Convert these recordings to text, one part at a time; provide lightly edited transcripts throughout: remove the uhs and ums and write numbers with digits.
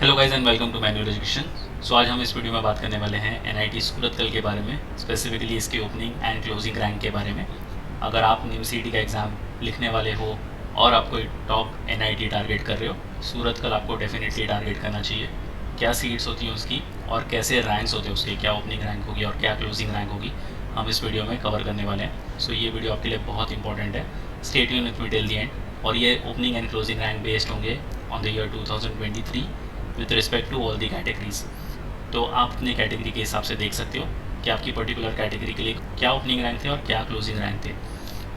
Hello guys and welcome to Manual Education. So आज हम इस वीडियो में बात करने वाले हैं एनआईटी सूरतकल के बारे में, स्पेसिफिकली इसकी ओपनिंग एंड क्लोजिंग रैंक के बारे में। अगर आप NIMCET का एग्ज़ाम लिखने वाले हो और आप कोई टॉप एनआईटी टारगेट कर रहे हो, सूरतकल आपको डेफिनेटली टारगेट करना चाहिए। क्या सीट्स होती हैं उसकी और कैसे रैंक्स होते हैं उसके, क्या ओपनिंग रैंक होगी और क्या क्लोजिंग रैंक होगी, हम इस वीडियो में कवर करने वाले हैं। सो ये वीडियो आपके लिए बहुत इंपॉर्टेंट है। Stay tuned with me till the end. और ये opening and closing rank based होंगे on the year 2023 with respect to all the categories. तो आप अपने कैटेगरी के हिसाब से देख सकते हो कि आपकी पर्टिकुलर कैटेगरी के लिए क्या ओपनिंग रैंक थे और क्या क्लोजिंग रैंक थे।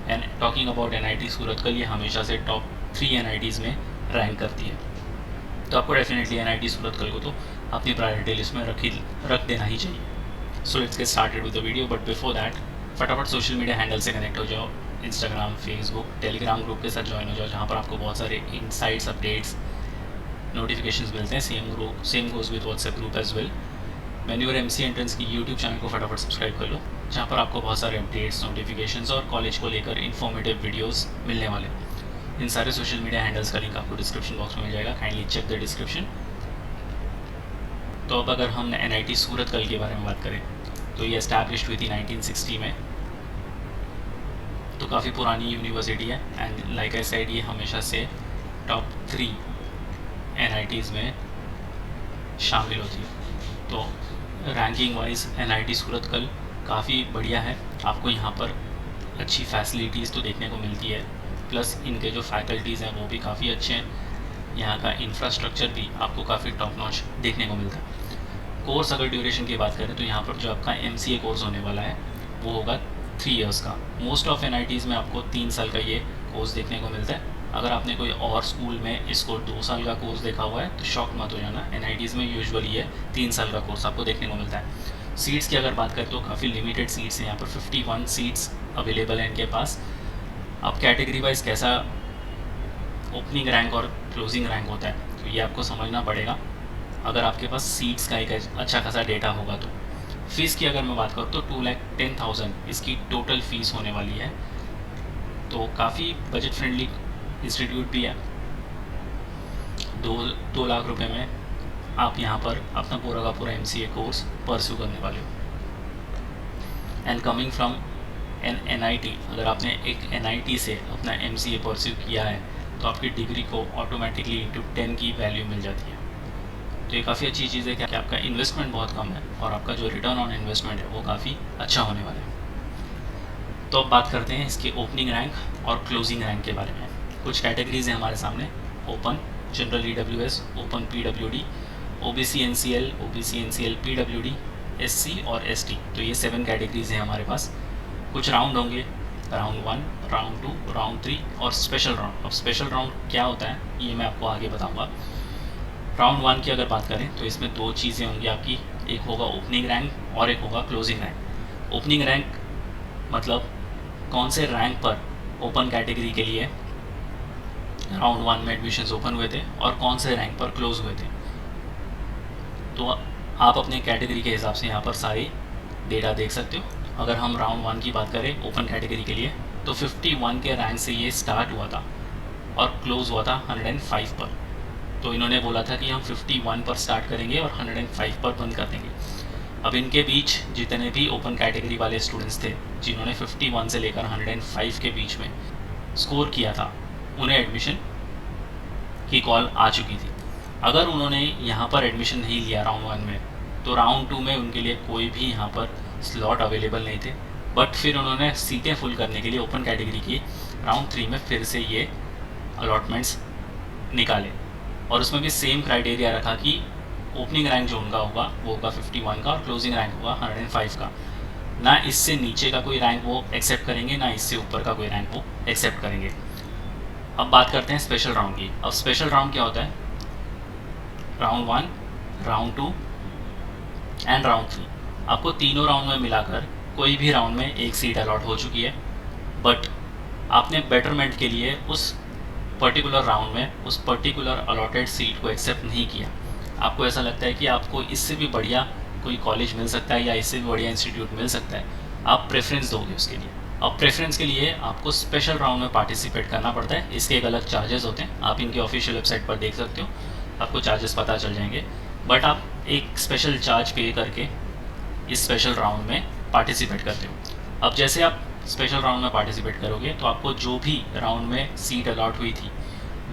And talking about NIT Surathkal, ये हमेशा से टॉप 3 एनआईटीज़ में रैंक करती है। तो आपको डेफिनेटली एनआईटी सूरतकल को तो अपनी प्रायोरिटी लिस्ट में रख देना ही चाहिए। So let's get started with the video, but before that फटाफट सोशल मीडिया हैंडल से कनेक्ट हो जाओ। इंस्टाग्राम, फेसबुक, टेलीग्राम ग्रुप के साथ ज्वाइन हो जाओ, जहाँ पर आपको बहुत सारे इनसाइट्स, अपडेट्स, नोटिफिकेशंस मिलते हैं। Same goes with WhatsApp group as well. Manual MC entrance की यूट्यूब चैनल को फटाफट सब्सक्राइब कर लो, जहाँ पर आपको बहुत सारे अपडेट्स, नोटिफिकेशंस और कॉलेज को लेकर इन्फॉर्मेटिव वीडियोस मिलने वाले। इन सारे सोशल मीडिया हैंडल्स का लिंक आपको डिस्क्रिप्शन बॉक्स में मिल जाएगा, काइंडली चेक द डिस्क्रिप्शन। तो अब अगर हम NIT सूरतकल के बारे में बात करें तो ये एस्टैब्लिश्ड हुई थी 1960 में, तो काफ़ी पुरानी यूनिवर्सिटी है। एंड लाइक आई सेड, ये हमेशा से टॉप 3 NITs में शामिल होती है। तो रैंकिंग वाइज NIT सूरतकल काफ़ी बढ़िया है। आपको यहाँ पर अच्छी फैसिलिटीज़ तो देखने को मिलती है, प्लस इनके जो फैकल्टीज़ हैं वो भी काफ़ी अच्छे हैं। यहाँ का इंफ्रास्ट्रक्चर भी आपको काफ़ी टॉप नॉच देखने को मिलता है। कोर्स अगर ड्यूरेशन की बात करें तो यहाँ पर जो आपका MCA कोर्स होने वाला है वो होगा 3 इयर्स का। मोस्ट ऑफ NITs में आपको 3 साल का ये कोर्स देखने को मिलता है। अगर आपने कोई और स्कूल में इसको 2 साल का कोर्स देखा हुआ है तो शॉक मत हो जाना, NITs में यूजुअली ये 3 साल का कोर्स आपको देखने को मिलता है। सीट्स की अगर बात करें तो काफ़ी लिमिटेड सीट्स हैं, यहाँ पर 51 सीट्स अवेलेबल हैं इनके पास। अब कैटेगरी वाइज कैसा ओपनिंग रैंक और क्लोजिंग रैंक होता है तो ये आपको समझना पड़ेगा अगर आपके पास सीट्स का एक अच्छा खासा डेटा होगा तो। फ़ीस की अगर मैं बात करूँ तो 2,10,000 इसकी टोटल फ़ीस होने वाली है, तो काफ़ी बजट फ्रेंडली इंस्टीट्यूट भी है। 2 लाख रुपए में आप यहाँ पर अपना पूरा का पूरा MCA कोर्स परस्यू करने वाले हो। And coming from an NIT, अगर आपने एक NIT से अपना MCA परस्यू किया है तो आपकी डिग्री को ऑटोमेटिकली इंटू 10 की वैल्यू मिल जाती है। तो ये काफ़ी अच्छी चीज़ है कि आपका इन्वेस्टमेंट बहुत कम है और आपका जो रिटर्न ऑन इन्वेस्टमेंट है वो काफ़ी अच्छा होने वाला है। तो अब बात करते हैं इसके ओपनिंग रैंक और क्लोजिंग रैंक के बारे में। कुछ कैटेगरीज हैं हमारे सामने: open, general EWS, open PWD, OBC NCL, OBC NCL PWD, SC और ST। तो ये 7 कैटेगरीज हैं हमारे पास। कुछ राउंड होंगे, राउंड 1, राउंड 2, राउंड 3 और स्पेशल राउंड। अब स्पेशल राउंड क्या होता है ये मैं आपको आगे बताऊँगा। राउंड 1 की अगर बात करें तो इसमें 2 चीज़ें होंगी आपकी, एक होगा ओपनिंग रैंक और एक होगा क्लोजिंग रैंक। ओपनिंग रैंक मतलब कौन से रैंक पर ओपन कैटेगरी के लिए राउंड 1 में एडमिशन्स ओपन हुए थे और कौन से रैंक पर क्लोज हुए थे। तो आप अपने कैटेगरी के हिसाब से यहाँ पर सारे डेटा देख सकते हो। अगर हम राउंड 1 की बात करें ओपन कैटेगरी के लिए तो 51 के रैंक से ये स्टार्ट हुआ था और क्लोज हुआ था 105 पर। तो इन्होंने बोला था कि हम 51 पर स्टार्ट करेंगे और 105 पर बंद कर देंगे। अब इनके बीच जितने भी ओपन कैटेगरी वाले स्टूडेंट्स थे जिन्होंने 51 से लेकर 105 के बीच में स्कोर किया था, उन्हें एडमिशन की कॉल आ चुकी थी। अगर उन्होंने यहाँ पर एडमिशन नहीं लिया राउंड 1 में तो राउंड 2 में उनके लिए कोई भी यहाँ पर स्लॉट अवेलेबल नहीं थे। बट फिर उन्होंने सीटें फुल करने के लिए ओपन कैटेगरी की राउंड 3 में फिर से ये अलॉटमेंट्स निकाले और उसमें भी सेम क्राइटेरिया रखा कि ओपनिंग रैंक जो उनका होगा वो होगा 51 का और क्लोजिंग रैंक होगा 105 का। ना इससे नीचे का कोई रैंक वो एक्सेप्ट करेंगे, ना इससे ऊपर का कोई रैंक वो एक्सेप्ट करेंगे। अब बात करते हैं स्पेशल राउंड की। अब स्पेशल राउंड क्या होता है? Round 1, round 2 and round 3। आपको तीनों राउंड में मिलाकर कोई भी राउंड में एक सीट अलॉट हो चुकी है, बट आपने बेटरमेंट के लिए उस पर्टिकुलर राउंड में उस पर्टिकुलर अलॉटेड सीट को एक्सेप्ट नहीं किया। आपको ऐसा लगता है कि आपको इससे भी बढ़िया कोई कॉलेज मिल सकता है या इससे भी बढ़िया इंस्टीट्यूट मिल सकता है, आप प्रेफरेंस दोगे उसके लिए। अब प्रेफरेंस के लिए आपको स्पेशल राउंड में पार्टिसिपेट करना पड़ता है। इसके एक अलग चार्जेस होते हैं, आप इनकी ऑफिशियल वेबसाइट पर देख सकते हो। आपको चार्जेस पता चल जाएंगे, बट आप एक स्पेशल चार्ज पे करके इस स्पेशल राउंड में पार्टिसिपेट करते हो। अब जैसे आप स्पेशल राउंड में पार्टिसिपेट करोगे तो आपको जो भी राउंड में सीट अलॉट हुई थी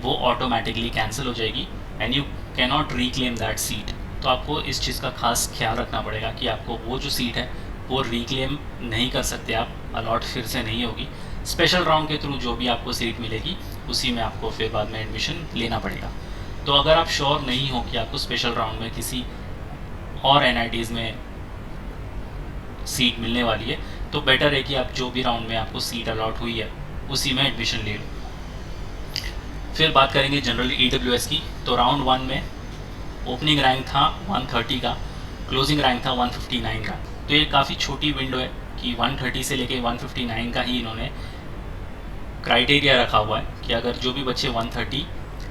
वो ऑटोमेटिकली कैंसिल हो जाएगी and you can not reclaim that seat. तो आपको इस चीज़ का खास ख्याल रखना पड़ेगा कि आपको वो जो सीट है वो रिक्लेम नहीं कर सकते आप, अलॉट फिर से नहीं होगी। स्पेशल राउंड के थ्रू जो भी आपको सीट मिलेगी उसी में आपको फिर बाद में एडमिशन लेना पड़ेगा। तो अगर आप श्योर नहीं हो कि आपको स्पेशल राउंड में किसी और NITs में सीट मिलने वाली है तो बेटर है कि आप जो भी राउंड में आपको सीट अलॉट हुई है उसी में एडमिशन ले लो। फिर बात करेंगे जनरल EWS की। तो राउंड 1 में ओपनिंग रैंक था 130 का, क्लोजिंग रैंक था 159 का। तो ये काफ़ी छोटी विंडो है कि 130 से लेके 159 का ही इन्होंने क्राइटेरिया रखा हुआ है कि अगर जो भी बच्चे 130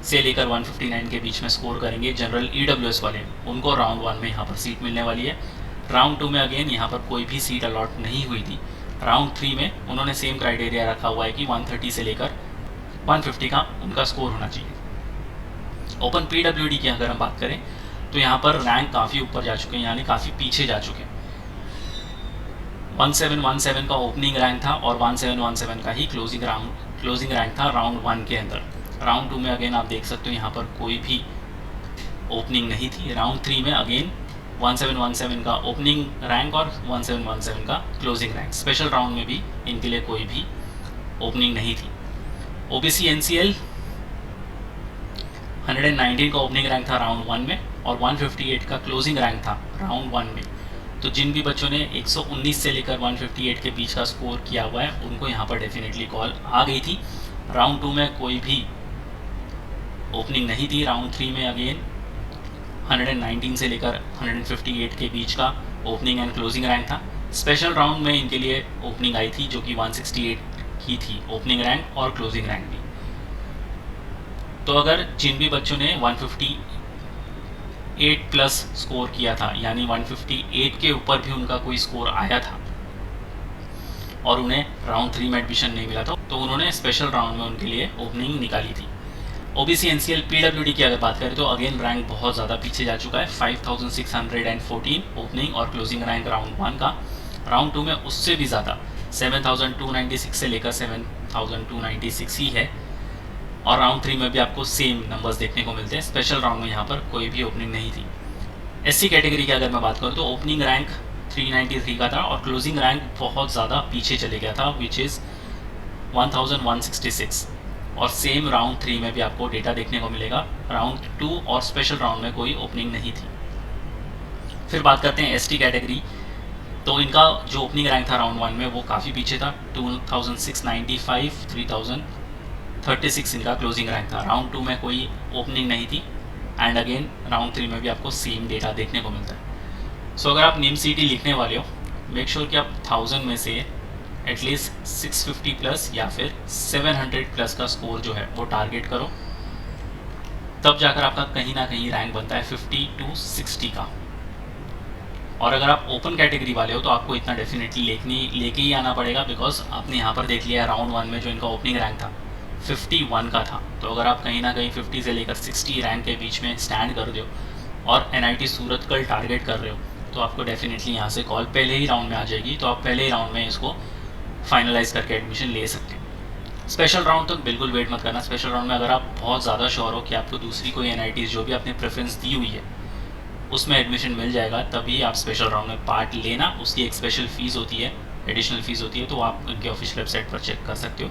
से लेकर 159 के बीच में स्कोर करेंगे जनरल EWS वाले, उनको राउंड 1 में यहाँ पर सीट मिलने वाली है। राउंड 2 में अगेन यहाँ पर कोई भी सीट अलॉट नहीं हुई थी। राउंड 3 में उन्होंने सेम क्राइटेरिया रखा हुआ है कि 130 से लेकर 150 का उनका स्कोर होना चाहिए। ओपन PWD की अगर हम बात करें तो यहाँ पर रैंक काफ़ी ऊपर जा चुके हैं, यानी काफ़ी पीछे जा चुके हैं। 1717 का ओपनिंग रैंक था और 1717 का ही क्लोजिंग रैंक था राउंड 1 के अंदर। राउंड 2 में अगेन आप देख सकते हो यहाँ पर कोई भी ओपनिंग नहीं थी। राउंड 3 में अगेन 1717 का ओपनिंग रैंक और 1717 का क्लोजिंग रैंक। स्पेशल राउंड में भी इनके लिए कोई भी ओपनिंग नहीं थी। OBC NCL 119 का ओपनिंग रैंक था राउंड 1 में और 158 का क्लोजिंग रैंक था राउंड 1 में। तो जिन भी बच्चों ने 119 से लेकर 158 के बीच का स्कोर किया हुआ है उनको यहाँ पर डेफिनेटली कॉल आ गई थी। राउंड 2 में कोई भी ओपनिंग नहीं थी। राउंड 3 में अगेन 119 से लेकर 158 के बीच का ओपनिंग एंड क्लोजिंग रैंक था। स्पेशल राउंड में इनके लिए ओपनिंग आई थी जो कि 168 की थी, ओपनिंग रैंक और क्लोजिंग रैंक भी। तो अगर जिन भी बच्चों ने 158 प्लस स्कोर किया था, यानी 158 के ऊपर भी उनका कोई स्कोर आया था और उन्हें राउंड 3 में एडमिशन नहीं मिला था, तो उन्होंने स्पेशल राउंड में उनके लिए ओपनिंग निकाली थी। OBC NCL PWD की अगर बात करें तो अगेन रैंक बहुत ज़्यादा पीछे जा चुका है। 5614 ओपनिंग और क्लोजिंग रैंक राउंड 1 का। राउंड 2 में उससे भी ज़्यादा 7296 से लेकर 7296 ही है और राउंड 3 में भी आपको सेम नंबर्स देखने को मिलते हैं। स्पेशल राउंड में यहाँ पर कोई भी ओपनिंग नहीं थी। SC कैटेगरी की अगर मैं बात करूँ तो ओपनिंग रैंक 393 का था और क्लोजिंग रैंक बहुत ज़्यादा पीछे चले गया था, विच इज़ 1166। और सेम राउंड 3 में भी आपको डेटा देखने को मिलेगा। राउंड 2 और स्पेशल राउंड में कोई ओपनिंग नहीं थी। फिर बात करते हैं ST कैटेगरी। तो इनका जो ओपनिंग रैंक था राउंड 1 में वो काफ़ी पीछे था, 2695, 3036 इनका क्लोजिंग रैंक था। राउंड 2 में कोई ओपनिंग नहीं थी एंड अगेन राउंड 3 में भी आपको सेम डेटा देखने को मिलता है। सो अगर आप NIM CET लिखने वाले हो, मेक श्योर कि आप 1000 में से एटलीस्ट 650 प्लस या फिर 700 प्लस का स्कोर जो है वो टारगेट करो, तब जाकर आपका कहीं ना कहीं रैंक बनता है 50 to 60 का। और अगर आप ओपन कैटेगरी वाले हो तो आपको इतना डेफिनेटली लेके ही आना पड़ेगा, बिकॉज आपने यहाँ पर देख लिया राउंड 1 में जो इनका ओपनिंग रैंक था 51 का था। तो अगर आप कहीं ना कहीं 50 से लेकर 60 रैंक के बीच में स्टैंड कर रहे हो और NIT सूरत कल टारगेट कर रहे हो तो आपको डेफिनेटली यहाँ से कॉल पहले ही राउंड में आ जाएगी। तो आप पहले ही राउंड में इसको फाइनलाइज करके एडमिशन ले सकते हो। स्पेशल राउंड तक बिल्कुल वेट मत करना। स्पेशल राउंड में अगर आप बहुत ज़्यादा श्योर हो कि आपको दूसरी कोई NITs जो भी आपने प्रेफरेंस दी हुई है उसमें एडमिशन मिल जाएगा, तभी आप स्पेशल राउंड में पार्ट लेना। उसकी एक स्पेशल फ़ीस होती है, एडिशनल फ़ीस होती है, तो आप उनके ऑफिशियल वेबसाइट पर चेक कर सकते हो।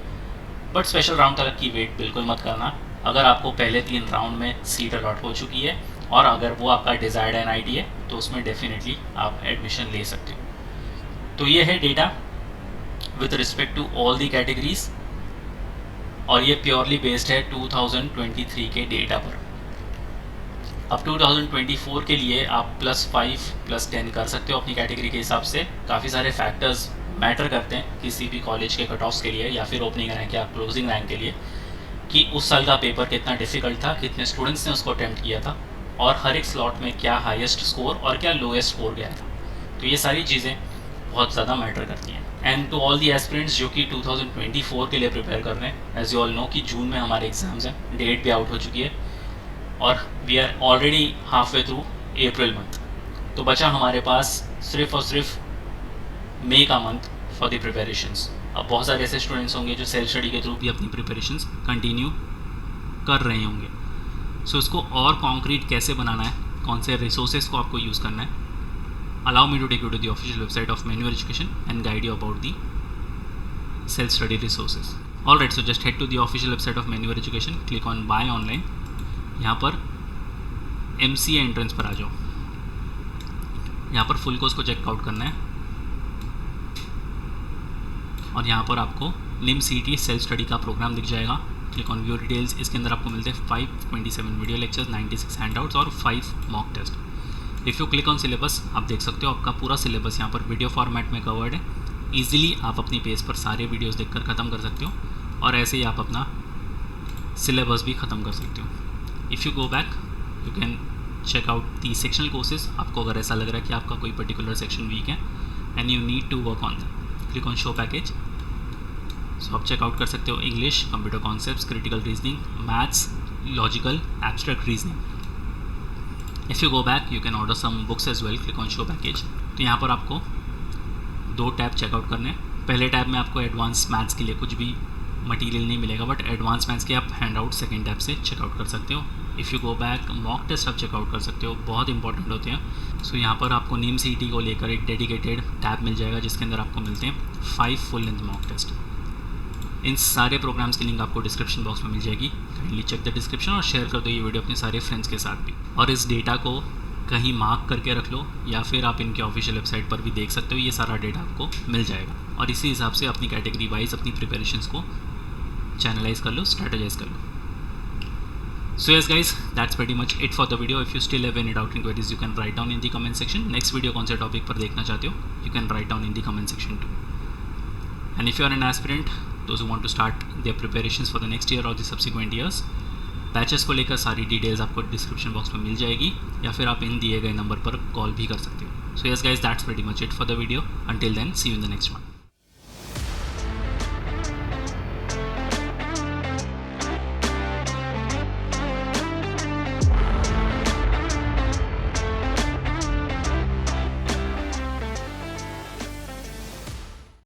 बट स्पेशल राउंड तक की वेट बिल्कुल मत करना। अगर आपको पहले 3 राउंड में सीट अलॉट हो चुकी है और अगर वो आपका डिज़ायर्ड NIT है तो उसमें डेफिनेटली आप एडमिशन ले सकते हो। तो ये है data with respect to all the categories और ये प्योरली बेस्ड है 2023 के डेटा पर। अब 2024 के लिए आप +5 +10 कर सकते हो अपनी कैटेगरी के हिसाब से। काफ़ी सारे फैक्टर्स मैटर करते हैं किसी भी कॉलेज के कट ऑफ्स के लिए या फिर ओपनिंग रैंक या क्लोजिंग रैंक के लिए, कि उस साल का पेपर कितना डिफ़िकल्ट था, कितने स्टूडेंट्स ने उसको अटैम्प्ट किया था और हर एक स्लॉट में क्या हाईएस्ट स्कोर और क्या लोएस्ट स्कोर गया था। तो ये सारी चीज़ें बहुत ज़्यादा मैटर करती हैं। And to all the aspirants जो कि 2024 के लिए प्रिपेयर कर रहे हैं, एज यू ऑल नो कि जून में हमारे एग्ज़ाम्स हैं, डेट भी आउट हो चुकी है और we are already half way through April month, तो बचा हमारे पास सिर्फ और सिर्फ मई का मंथ फॉर द प्रिपरेशंस। अब बहुत सारे ऐसे स्टूडेंट्स होंगे जो सेल्फ स्टडी के थ्रू भी अपनी प्रिपरेशंस कंटिन्यू कर रहे होंगे। सो इसको और कॉन्क्रीट कैसे बनाना है, कौन से रिसोर्सेज को आपको यूज़ करना है, allow me to take you to the official website of Manure Education and guide you about the self-study resources. Alright, so just head to the official website of Manure Education, click on buy online, यहाँ पर MCA entrance पर आ जाओ, यहाँ पर full course को checkout करना है और यहाँ पर आपको NIMCET सेल्फ स्टडी का प्रोग्राम दिख जाएगा। क्लिक ऑन व्यू डिटेल्स, इसके अंदर आपको मिलते हैं 527 वीडियो लेक्चर्स, 96 हैंडआउट्स और 5 mock test. If you click on syllabus, आप देख सकते हो आपका पूरा सिलेबस यहाँ पर वीडियो फॉर्मेट में कवर्ड है। ईजिली आप अपनी पेज पर सारे वीडियोस देखकर ख़त्म कर सकते हो और ऐसे ही आप अपना सिलेबस भी ख़त्म कर सकते हो। If you go back, you can check out the sectional courses. आपको अगर ऐसा लग रहा है कि आपका कोई पर्टिकुलर सेक्शन वीक है and you need to work on that, click on show package. So आप चेकआउट कर सकते हो English, computer concepts, critical reasoning, maths, logical, abstract reasoning. If you go back, you can order some books as well, click on show package. तो यहाँ पर आपको 2 tab checkout करने हैं। पहले टैब में आपको एडवांस मैथ्स के लिए कुछ भी मटेरियल नहीं मिलेगा, बट एडवांस मैथ्स के आप हैंड आउट सेकेंड टैब से चेकआउट कर सकते हो। If you go back, mock test आप चेकआउट कर सकते हो, बहुत इंपॉर्टेंट होते हैं। सो यहाँ पर आपको NIMCET को लेकर एक डेडिकेटेड टैब मिल जाएगा जिसके अंदर आपको मिलते हैं 5 फुल लेंथ मॉक टेस्ट। इन सारे प्रोग्राम्स की लिंक आपको डिस्क्रिप्शन बॉक्स में मिल जाएगी, काइंडली चेक द डिस्क्रिप्शन और शेयर कर दो ये वीडियो अपने सारे फ्रेंड्स के साथ भी। और इस डेटा को कहीं मार्क करके रख लो या फिर आप इनके ऑफिशियल वेबसाइट पर भी देख सकते हो, ये सारा डेटा आपको मिल जाएगा और इसी हिसाब से अपनी कैटेगरी वाइज अपनी प्रिपरेशंस को चैनलाइज कर लो, स्ट्रैटेजाइज कर लो। So yes guys, that's pretty much it for the video. If you still have any doubt and queries, you can write down in the comment section. Next video कौन से topic पर देखना चाहते हो, you can write down in the comment section too. And if you are an aspirant, those who want to start their preparations for the next year or the subsequent years, batches को लेकर सारी details आपको description box में मिल जाएगी या फिर आप इन दिए गए नंबर पर कॉल भी कर सकते हो। So yes guys, that's pretty much it for the video. Until then, see you in the next one.